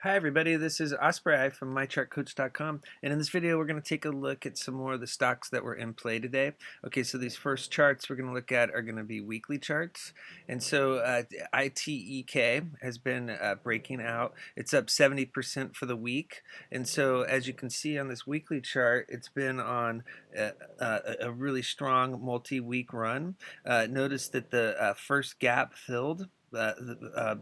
Hi everybody, this is Ospreyeye from MyChartCoach.com, and in this video we're going to take a look at some more of the stocks that were in play today. Okay, so these first charts we're going to look at are going to be weekly charts, and so ITEK has been breaking out. It's up 70% for the week, and so as you can see on this weekly chart, it's been on a really strong multi-week run. Notice that the first gap filled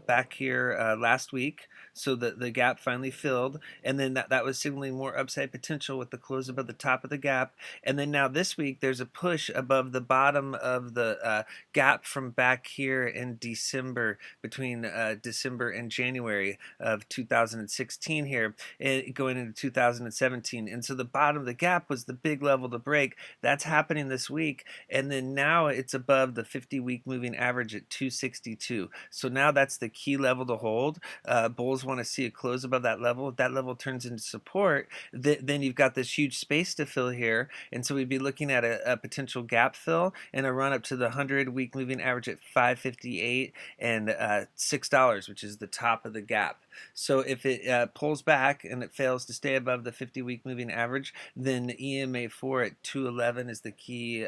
back here last week, so the gap finally filled, and then that was signaling more upside potential with the close above the top of the gap. And then now this week there's a push above the bottom of the gap from back here in December, between December and January of 2016 here, going into 2017. And so the bottom of the gap was the big level to break. That's happening this week, and then now it's above the 50-week moving average at 262. So now that's the key level to hold. Bulls want to see a close above that level. If that level turns into support, then you've got this huge space to fill here, and so we'd be looking at a potential gap fill and a run up to the 100-week moving average at 558 and $6, which is the top of the gap. So if it pulls back and it fails to stay above the 50-week moving average, then EMA 4 at 211 is the key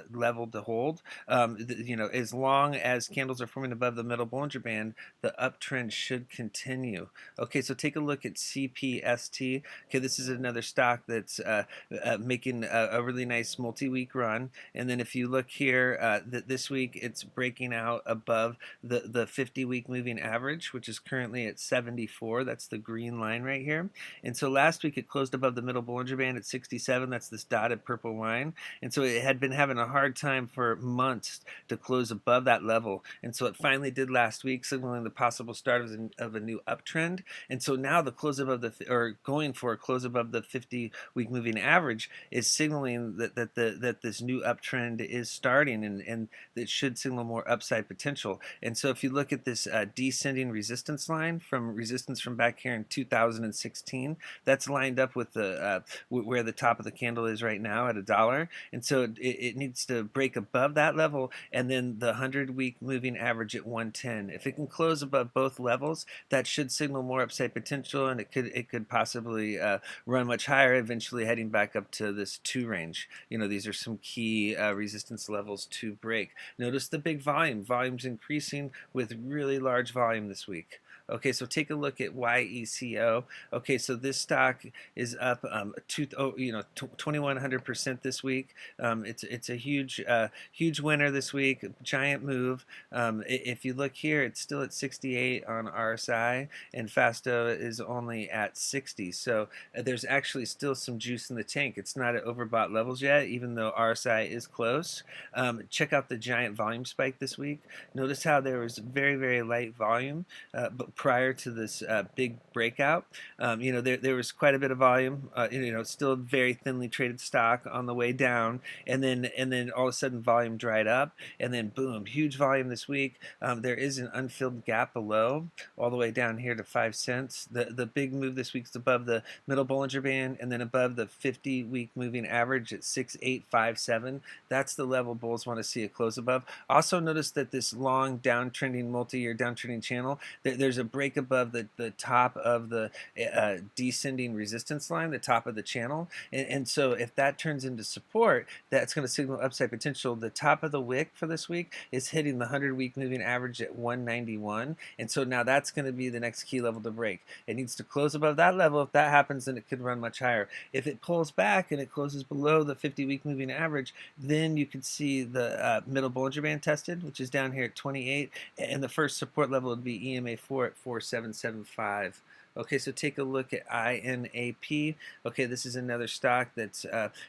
level to hold. As long as candles are forming above the middle Bollinger Band, the uptrend should continue. Okay, so take a look at CPST. Okay, this is another stock that's making a really nice multi-week run. And then if you look here, this week it's breaking out above the 50-week moving average, which is currently at 74. That's the green line right here. And so last week it closed above the middle Bollinger Band at 67. That's this dotted purple line. And so it had been having a hard time for months to close above that level. And so it finally did last week, signaling the possible start of a new uptrend. And so now the close above going for a close above the 50-week moving average is signaling that this new uptrend is starting, and it should signal more upside potential. And so if you look at this descending resistance line from back here in 2016, that's lined up with the where the top of the candle is right now at $1. And so it needs to break above that level, and then the 100-week moving average at 110. If it can close above both levels, that should signal more upside potential, and it could possibly run much higher, eventually heading back up to this 2 range. These are some key resistance levels to break. Notice the big volume. Volume's increasing with really large volume this week. Okay, so take a look at YECO. Okay, so this stock is up 2,100% this week. It's a huge winner this week. Giant move. If you look here, it's still at 68 on RSI, and FASTA is only at 60. So there's actually still some juice in the tank. It's not at overbought levels yet, even though RSI is close. Check out the giant volume spike this week. Notice how there was very light volume, but prior to this big breakout, there was quite a bit of volume. Still a very thinly traded stock on the way down, and then all of a sudden volume dried up, and then boom, huge volume this week. There is an unfilled gap below, all the way down here to 5 cents. The big move this week is above the middle Bollinger Band, and then above the 50-week moving average at 6857. That's the level bulls want to see a close above. Also notice that this long downtrending, multi-year downtrending channel, there's a break above the top of the descending resistance line, the top of the channel, and so if that turns into support, that's going to signal upside potential. The top of the wick for this week is hitting the 100-week moving average at 191, and so now that's going to be the next key level to break. It needs to close above that level. If that happens, then it could run much higher. If it pulls back and it closes below the 50-week moving average, then you could see the middle Bollinger Band tested, which is down here at 28, and the first support level would be EMA 4 at 4775. Okay, so take a look at INAP. Okay, this is another stock that's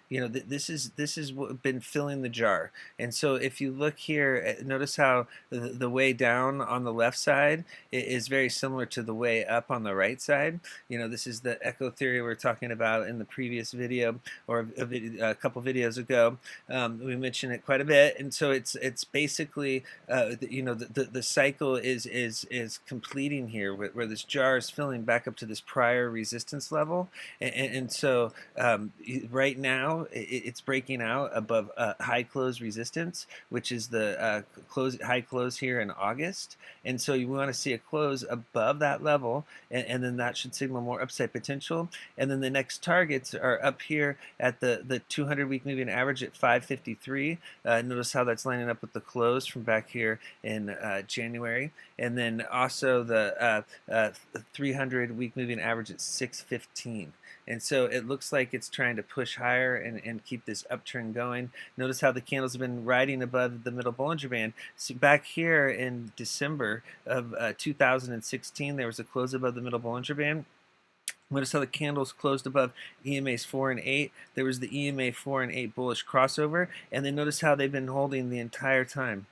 this is been filling the jar. And so if you look here, notice how the way down on the left side is very similar to the way up on the right side. This is the echo theory we were talking about in the previous video, or a couple videos ago. We mentioned it quite a bit, and so it's basically the cycle is completing here, where this jar is filling back back up to this prior resistance level, and so right now it's breaking out above high close resistance, which is the high close here in August, and so you want to see a close above that level, and then that should signal more upside potential. And then the next targets are up here at the 200-week moving average at 553. Notice how that's lining up with the close from back here in January, and then also the 300-week moving average at 615. And so it looks like it's trying to push higher and keep this uptrend going. Notice how the candles have been riding above the middle Bollinger Band. So back here in December of 2016, there was a close above the middle Bollinger Band. Notice how the candles closed above EMAs 4 and 8. There was the EMA 4 and 8 bullish crossover, and then notice how they've been holding the entire time.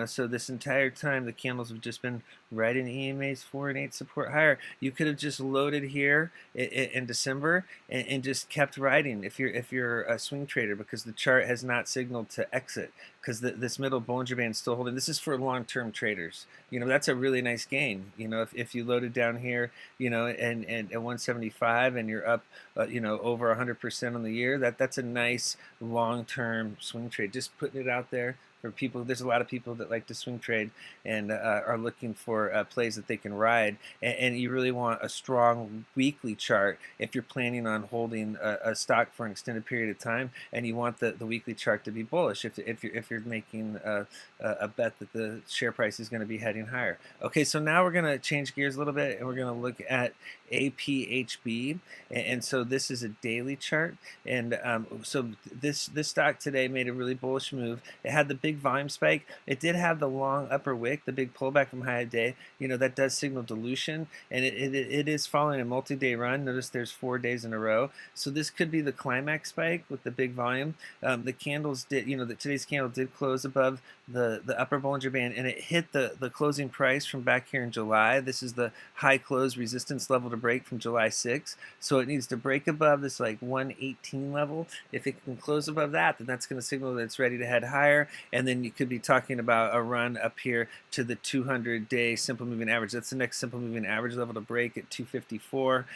So this entire time the candles have just been riding EMAs 4 and 8 support higher. You could have just loaded here in December and just kept riding if you're a swing trader, because the chart has not signaled to exit, because this middle Bollinger Band is still holding. This is for long-term traders. That's a really nice gain. If you loaded down here, and at 175 and you're up, over 100% on the year, that's a nice long-term swing trade. Just putting it out there for people. There's a lot of people that like to swing trade and are looking for plays that they can ride, and you really want a strong weekly chart if you're planning on holding a stock for an extended period of time, and you want the weekly chart to be bullish if you're making a bet that the share price is going to be heading higher. Okay, so now we're going to change gears a little bit, and we're going to look at APHB, and so this is a daily chart, and so this stock today made a really bullish move. It had the big volume spike. It did have the long upper wick, the big pullback from high of day. That does signal dilution, and it is following a multi-day run. Notice there's 4 days in a row, so this could be the climax spike with the big volume. The candles did, today's candle did close above the upper Bollinger Band, and it hit the closing price from back here in July. This is the high close resistance level to break from July 6th, so it needs to break above this like 118 level. If it can close above that, then that's going to signal that it's ready to head higher, and then you could be talking about a run up here to the 200-day simple moving average. That's the next simple moving average level to break at 254.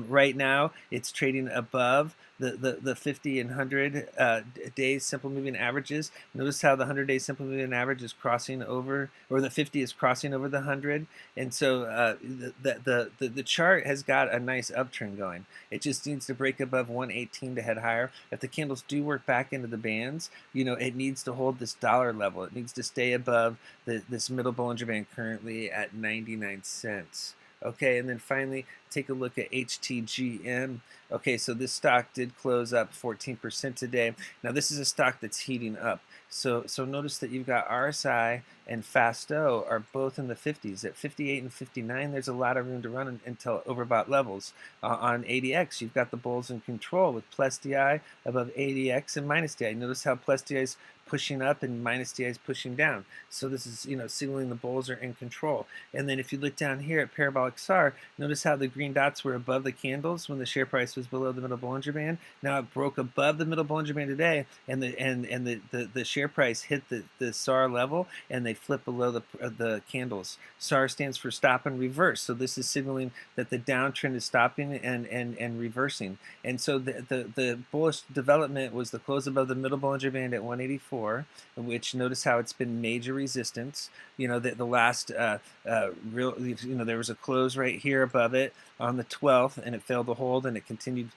Right now it's trading above the 50 and 100 days simple moving averages. Notice how the 100-day simple moving average is crossing over, or the 50 is crossing over the 100, and so the chart has got a nice uptrend going. It just needs to break above 118 to head higher. If the candles do work back into the bands, it needs to hold this dollar level. It needs to stay above this middle Bollinger Band currently at 99 cents. Okay, and then finally, take a look at HTGM. Okay, so this stock did close up 14% today. Now this is a stock that's heating up. So notice that you've got RSI and Fasto are both in the 50s. At 58 and 59, there's a lot of room to run until overbought levels. On ADX, you've got the bulls in control with plus DI above ADX and minus DI. Notice how plus DI is pushing up and minus DI is pushing down. So this is, signaling the bulls are in control. And then if you look down here at Parabolic SAR, notice how the green dots were above the candles when the share price was below the middle Bollinger Band. Now it broke above the middle Bollinger Band today, and the share price hit the SAR level, and they flip below the candles. SAR stands for stop and reverse. So this is signaling that the downtrend is stopping and reversing. And so the bullish development was the close above the middle Bollinger Band at 184. Which, notice how it's been major resistance. The last real, there was a close right here above it on the 12th, and it failed to hold, and it continued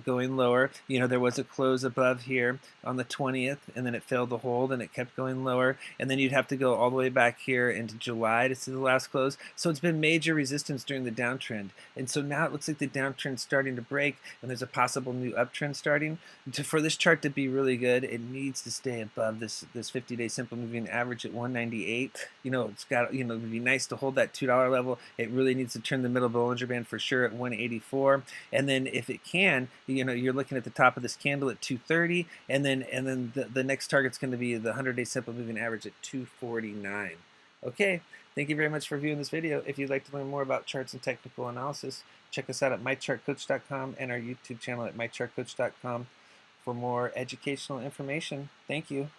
going lower. There was a close above here on the 20th, and then it failed to hold, and it kept going lower, and then you'd have to go all the way back here into July to see the last close. So it's been major resistance during the downtrend, and so now it looks like the downtrend's starting to break, and there's a possible new uptrend starting. For this chart to be really good, it needs to stay above this 50-day simple moving average at 198. It's got, it would be nice to hold that $2 level. It really needs to turn the middle Bollinger Band for sure at 184, and then if it can, you're looking at the top of this candle at 230, and then the next target's going to be the 100-day simple moving average at 249. Okay, thank you very much for viewing this video. If you'd like to learn more about charts and technical analysis, check us out at mychartcoach.com and our YouTube channel at mychartcoach.com for more educational information. Thank you.